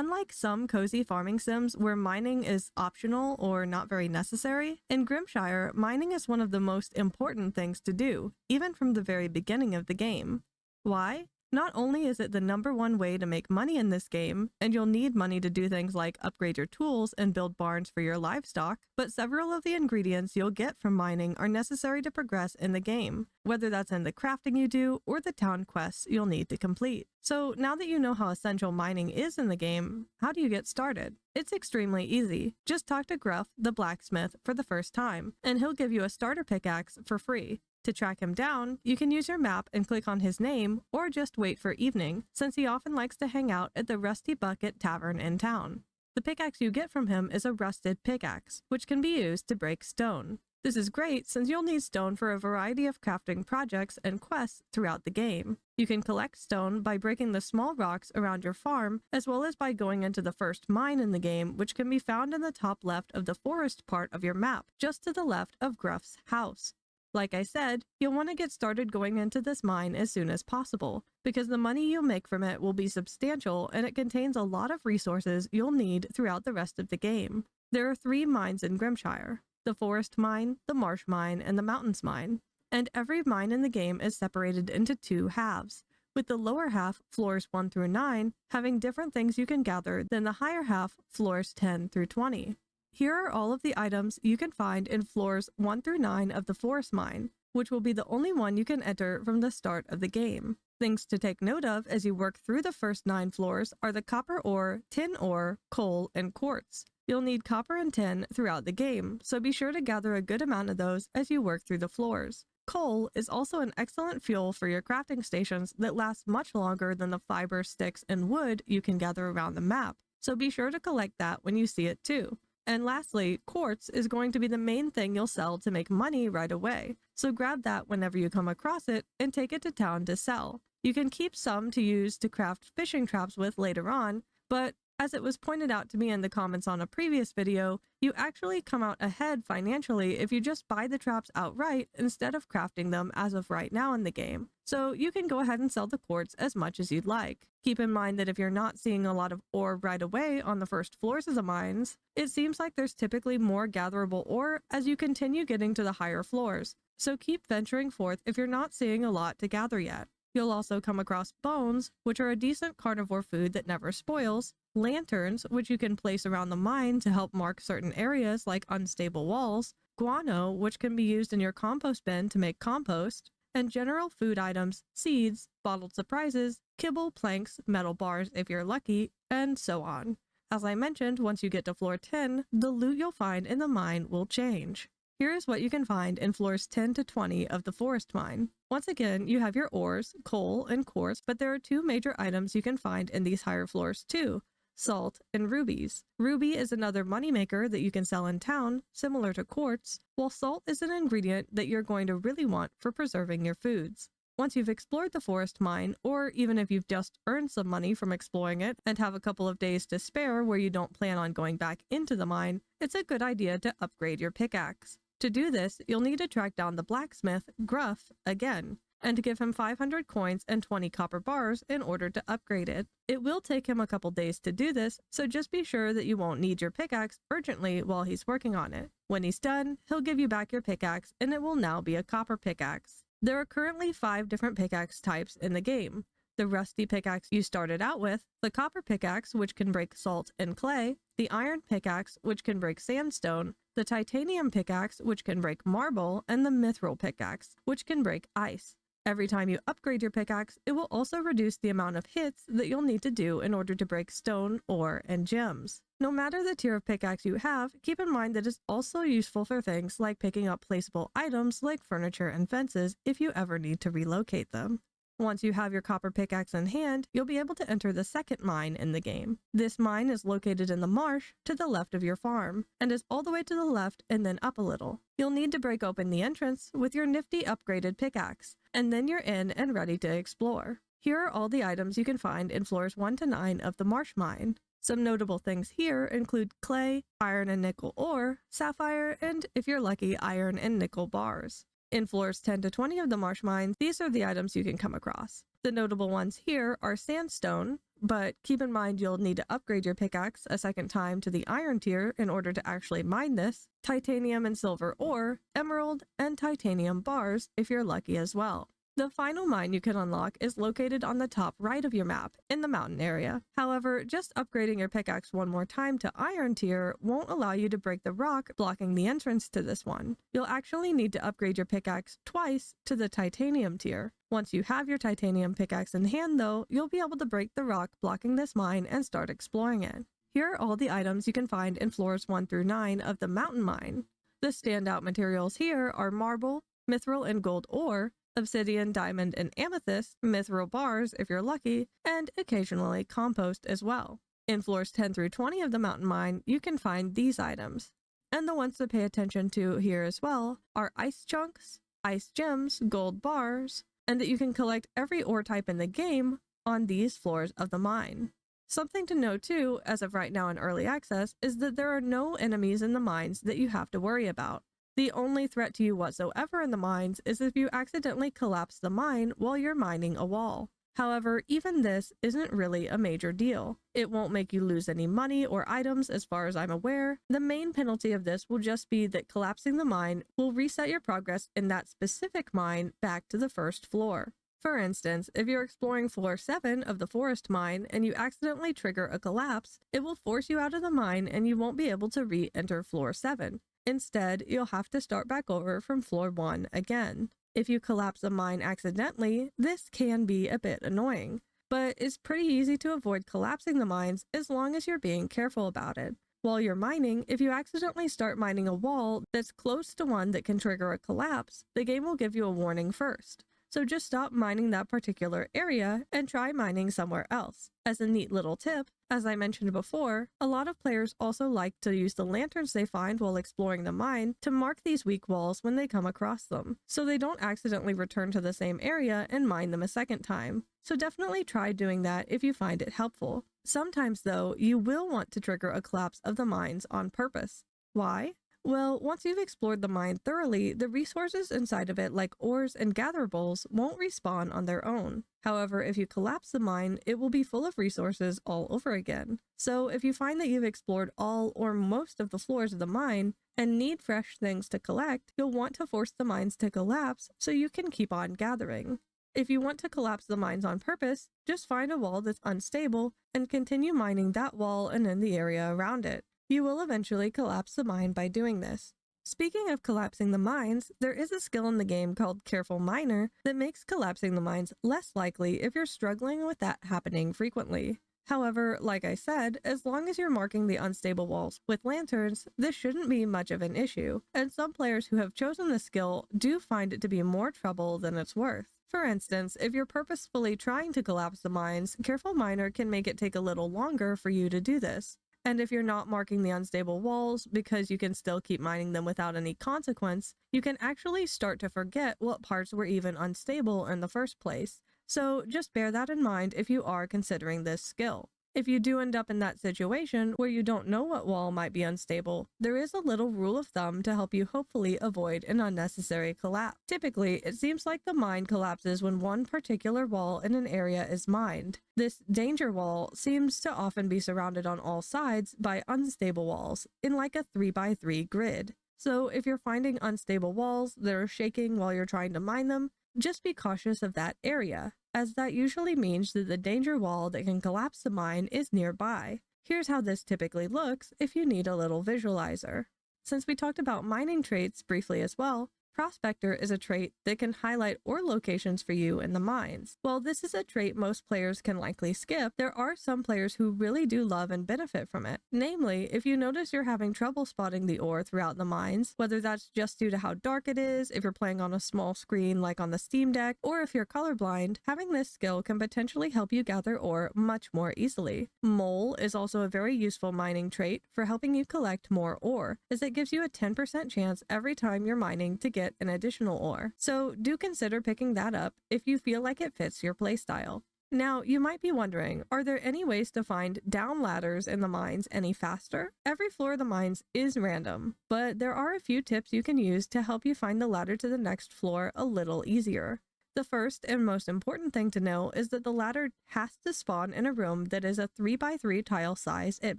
Unlike some cozy farming sims where mining is optional or not very necessary, in Grimshire, mining is one of the most important things to do, even from the very beginning of the game. Why? Not only is it the #1 way to make money in this game, and you'll need money to do things like upgrade your tools and build barns for your livestock, but several of the ingredients you'll get from mining are necessary to progress in the game, whether that's in the crafting you do or the town quests you'll need to complete. So now that you know how essential mining is in the game, how do you get started? It's extremely easy. Just talk to Gruff, the blacksmith, for the first time, and he'll give you a starter pickaxe for free. To track him down, you can use your map and click on his name, or just wait for evening, since he often likes to hang out at the Rusty Bucket Tavern in town. The pickaxe you get from him is a rusted pickaxe, which can be used to break stone. This is great since you'll need stone for a variety of crafting projects and quests throughout the game. You can collect stone by breaking the small rocks around your farm, as well as by going into the first mine in the game, which can be found in the top left of the forest part of your map, just to the left of Gruff's house. Like I said, you'll want to get started going into this mine as soon as possible, because the money you'll make from it will be substantial and it contains a lot of resources you'll need throughout the rest of the game. There are 3 mines in Grimshire: the Forest Mine, the Marsh Mine, and the Mountains Mine. And every mine in the game is separated into 2 halves, with the lower half, floors 1 through 9, having different things you can gather than the higher half, floors 10 through 20. Here are all of the items you can find in floors 1 through 9 of the Forest Mine, which will be the only one you can enter from the start of the game. Things to take note of as you work through the first 9 floors are the copper ore, tin ore, coal, and quartz. You'll need copper and tin throughout the game, so be sure to gather a good amount of those as you work through the floors. Coal is also an excellent fuel for your crafting stations that lasts much longer than the fiber, sticks, and wood you can gather around the map, so be sure to collect that when you see it too. And lastly, quartz is going to be the main thing you'll sell to make money right away, so grab that whenever you come across it and take it to town to sell. You can keep some to use to craft fishing traps with later on, but as it was pointed out to me in the comments on a previous video, you actually come out ahead financially if you just buy the traps outright instead of crafting them as of right now in the game. So you can go ahead and sell the quartz as much as you'd like. Keep in mind that if you're not seeing a lot of ore right away on the first floors of the mines, it seems like there's typically more gatherable ore as you continue getting to the higher floors. So keep venturing forth if you're not seeing a lot to gather yet. You'll also come across bones, which are a decent carnivore food that never spoils, lanterns, which you can place around the mine to help mark certain areas like unstable walls, guano, which can be used in your compost bin to make compost, and general food items, seeds, bottled surprises, kibble, planks, metal bars if you're lucky, and so on. As I mentioned, once you get to floor 10, the loot you'll find in the mine will change. Here is what you can find in floors 10 to 20 of the Forest Mine. Once again, you have your ores, coal, and quartz, but there are 2 major items you can find in these higher floors too: salt and rubies. Ruby is another moneymaker that you can sell in town, similar to quartz, while salt is an ingredient that you're going to really want for preserving your foods. Once you've explored the Forest Mine, or even if you've just earned some money from exploring it and have a couple of days to spare where you don't plan on going back into the mine, it's a good idea to upgrade your pickaxe. To do this, you'll need to track down the blacksmith, Gruff, again, and to give him 500 coins and 20 copper bars in order to upgrade it. It will take him a couple days to do this, so just be sure that you won't need your pickaxe urgently while he's working on it. When he's done, he'll give you back your pickaxe and it will now be a copper pickaxe. There are currently 5 different pickaxe types in the game: the rusty pickaxe you started out with, the copper pickaxe, which can break salt and clay, the iron pickaxe, which can break sandstone, the titanium pickaxe, which can break marble, and the mithril pickaxe, which can break ice. Every time you upgrade your pickaxe, it will also reduce the amount of hits that you'll need to do in order to break stone, ore, and gems. No matter the tier of pickaxe you have, keep in mind that it's also useful for things like picking up placeable items like furniture and fences if you ever need to relocate them. Once you have your copper pickaxe in hand, you'll be able to enter the second mine in the game. This mine is located in the marsh to the left of your farm, and is all the way to the left and then up a little. You'll need to break open the entrance with your nifty upgraded pickaxe, and then you're in and ready to explore. Here are all the items you can find in floors 1 to 9 of the Marsh Mine. Some notable things here include clay, iron and nickel ore, sapphire, and if you're lucky, iron and nickel bars. In floors 10 to 20 of the Marsh Mine, these are the items you can come across. The notable ones here are sandstone, but keep in mind you'll need to upgrade your pickaxe a second time to the iron tier in order to actually mine this, titanium and silver ore, emerald, and titanium bars if you're lucky as well. The final mine you can unlock is located on the top right of your map, in the mountain area. However, just upgrading your pickaxe one more time to iron tier won't allow you to break the rock blocking the entrance to this one. You'll actually need to upgrade your pickaxe twice to the titanium tier. Once you have your titanium pickaxe in hand though, you'll be able to break the rock blocking this mine and start exploring it. Here are all the items you can find in floors 1 through 9 of the mountain mine. The standout materials here are marble, mithril and gold ore, obsidian, diamond, and amethyst, mithril bars if you're lucky, and occasionally compost as well. In floors 10 through 20 of the mountain mine, you can find these items. And the ones to pay attention to here as well are ice chunks, ice gems, gold bars, and that you can collect every ore type in the game on these floors of the mine. Something to know too, as of right now in early access, is that there are no enemies in the mines that you have to worry about. The only threat to you whatsoever in the mines is if you accidentally collapse the mine while you're mining a wall. However, even this isn't really a major deal. It won't make you lose any money or items as far as I'm aware. The main penalty of this will just be that collapsing the mine will reset your progress in that specific mine back to the first floor. For instance, if you're exploring floor 7 of the forest mine and you accidentally trigger a collapse, it will force you out of the mine and you won't be able to re-enter floor 7. Instead, you'll have to start back over from floor 1 again. If you collapse a mine accidentally, this can be a bit annoying, but it's pretty easy to avoid collapsing the mines as long as you're being careful about it. While you're mining, if you accidentally start mining a wall that's close to one that can trigger a collapse, the game will give you a warning first. So just stop mining that particular area and try mining somewhere else. As a neat little tip, as I mentioned before, a lot of players also like to use the lanterns they find while exploring the mine to mark these weak walls when they come across them, so they don't accidentally return to the same area and mine them a second time. So definitely try doing that if you find it helpful. Sometimes though, you will want to trigger a collapse of the mines on purpose. Why? Well, once you've explored the mine thoroughly, the resources inside of it like ores and gatherables won't respawn on their own. However, if you collapse the mine, it will be full of resources all over again. So if you find that you've explored all or most of the floors of the mine and need fresh things to collect, you'll want to force the mines to collapse so you can keep on gathering. If you want to collapse the mines on purpose, just find a wall that's unstable and continue mining that wall and in the area around it. You will eventually collapse the mine by doing this. Speaking of collapsing the mines, there is a skill in the game called Careful Miner that makes collapsing the mines less likely if you're struggling with that happening frequently. However, like I said, as long as you're marking the unstable walls with lanterns, this shouldn't be much of an issue, and some players who have chosen this skill do find it to be more trouble than it's worth. For instance, if you're purposefully trying to collapse the mines, Careful Miner can make it take a little longer for you to do this. And if you're not marking the unstable walls because you can still keep mining them without any consequence, you can actually start to forget what parts were even unstable in the first place. So just bear that in mind if you are considering this skill. If you do end up in that situation where you don't know what wall might be unstable, there is a little rule of thumb to help you hopefully avoid an unnecessary collapse. Typically, it seems like the mine collapses when one particular wall in an area is mined. This danger wall seems to often be surrounded on all sides by unstable walls in like a 3x3 grid. So if you're finding unstable walls that are shaking while you're trying to mine them, just be cautious of that area, as that usually means that the danger wall that can collapse the mine is nearby. Here's how this typically looks if you need a little visualizer. Since we talked about mining traits briefly as well, Prospector is a trait that can highlight ore locations for you in the mines. While this is a trait most players can likely skip, there are some players who really do love and benefit from it. Namely, if you notice you're having trouble spotting the ore throughout the mines, whether that's just due to how dark it is, if you're playing on a small screen like on the Steam Deck, or if you're colorblind, having this skill can potentially help you gather ore much more easily. Mole is also a very useful mining trait for helping you collect more ore, as it gives you a 10% chance every time you're mining to get an additional ore. So do consider picking that up if you feel like it fits your playstyle. Now, you might be wondering, are there any ways to find down ladders in the mines any faster? Every floor of the mines is random, but there are a few tips you can use to help you find the ladder to the next floor a little easier. The first and most important thing to know is that the ladder has to spawn in a room that is a 3x3 tile size at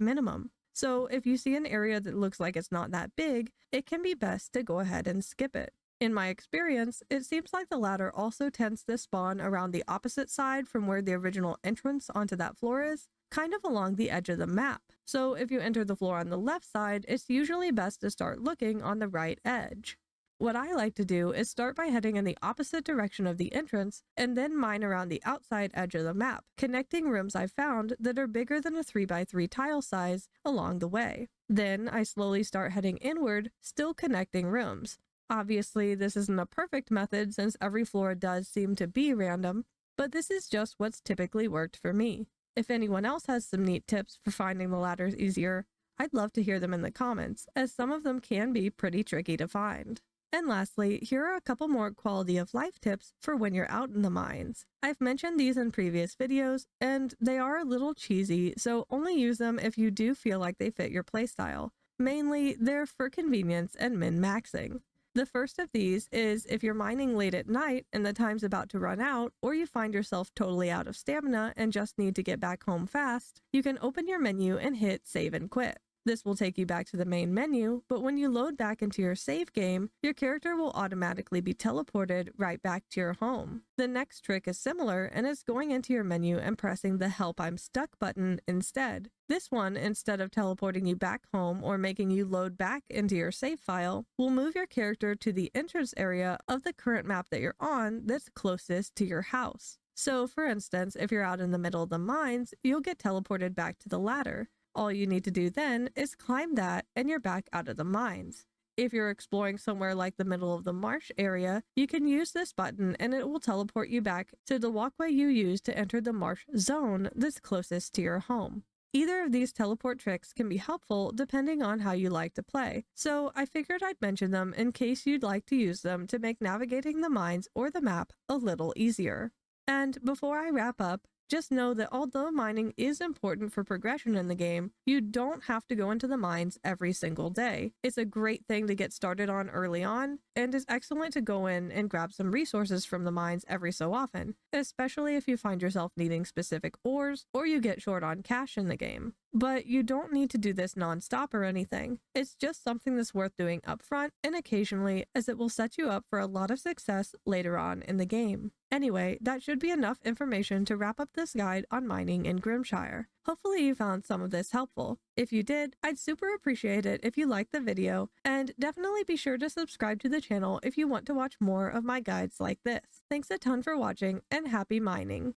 minimum. So if you see an area that looks like it's not that big, it can be best to go ahead and skip it. In my experience, it seems like the ladder also tends to spawn around the opposite side from where the original entrance onto that floor is, kind of along the edge of the map. So if you enter the floor on the left side, it's usually best to start looking on the right edge. What I like to do is start by heading in the opposite direction of the entrance and then mine around the outside edge of the map, connecting rooms I've found that are bigger than a 3x3 tile size along the way. Then I slowly start heading inward, still connecting rooms. Obviously, this isn't a perfect method since every floor does seem to be random, but this is just what's typically worked for me. If anyone else has some neat tips for finding the ladders easier, I'd love to hear them in the comments, as some of them can be pretty tricky to find. And lastly, here are a couple more quality of life tips for when you're out in the mines. I've mentioned these in previous videos, and they are a little cheesy, so only use them if you do feel like they fit your playstyle. Mainly, they're for convenience and min-maxing. The first of these is if you're mining late at night and the time's about to run out, or you find yourself totally out of stamina and just need to get back home fast, you can open your menu and hit save and quit. This will take you back to the main menu, but when you load back into your save game, your character will automatically be teleported right back to your home. The next trick is similar and is going into your menu and pressing the Help I'm Stuck button instead. This one, instead of teleporting you back home or making you load back into your save file, will move your character to the entrance area of the current map that you're on that's closest to your house. So, for instance, if you're out in the middle of the mines, you'll get teleported back to the ladder. All you need to do then is climb that and you're back out of the mines. If you're exploring somewhere like the middle of the marsh area, you can use this button and it will teleport you back to the walkway you used to enter the marsh zone that's closest to your home. Either of these teleport tricks can be helpful depending on how you like to play, so I figured I'd mention them in case you'd like to use them to make navigating the mines or the map a little easier. And before I wrap up, just know that although mining is important for progression in the game, you don't have to go into the mines every single day. It's a great thing to get started on early on, and is excellent to go in and grab some resources from the mines every so often, especially if you find yourself needing specific ores or you get short on cash in the game. But you don't need to do this non-stop or anything. It's just something that's worth doing upfront and occasionally, as it will set you up for a lot of success later on in the game. Anyway, that should be enough information to wrap up this guide on mining in Grimshire. Hopefully you found some of this helpful. If you did, I'd super appreciate it if you liked the video, and definitely be sure to subscribe to the channel if you want to watch more of my guides like this. Thanks a ton for watching, and happy mining!